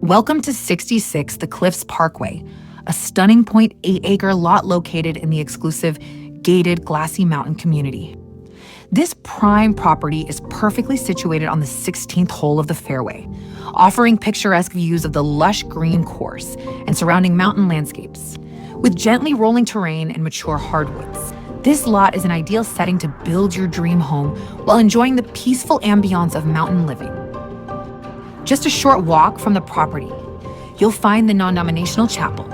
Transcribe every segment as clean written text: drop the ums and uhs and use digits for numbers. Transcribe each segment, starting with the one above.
Welcome to 66 the Cliffs Parkway, a stunning 0.8-acre lot located in the exclusive, gated Glassy Mountain community. This prime property is perfectly situated on the 16th hole of the fairway, offering picturesque views of the lush green course and surrounding mountain landscapes. With gently rolling terrain and mature hardwoods, this lot is an ideal setting to build your dream home while enjoying the peaceful ambiance of mountain living. Just a short walk from the property, you'll find the non-denominational chapel,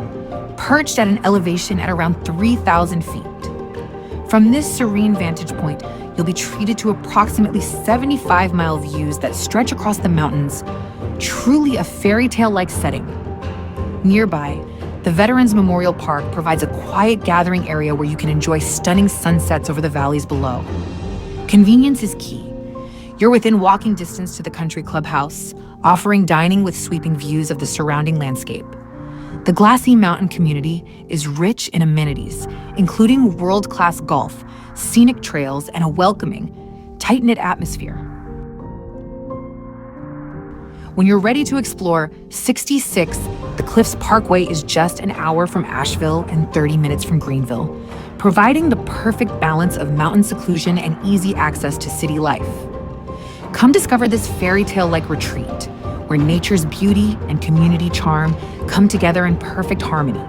perched at an elevation at around 3,000 feet. From this serene vantage point, you'll be treated to approximately 75-mile views that stretch across the mountains, truly a fairy tale-like setting. Nearby, the Veterans Memorial Park provides a quiet gathering area where you can enjoy stunning sunsets over the valleys below. Convenience is key. You're within walking distance to the country clubhouse, offering dining with sweeping views of the surrounding landscape. The Glassy Mountain community is rich in amenities, including world-class golf, scenic trails, and a welcoming, tight-knit atmosphere. When you're ready to explore, 66 the Cliffs Parkway is just an hour from Asheville and 30 minutes from Greenville, providing the perfect balance of mountain seclusion and easy access to city life. Come discover this fairy tale-like retreat, where nature's beauty and community charm come together in perfect harmony.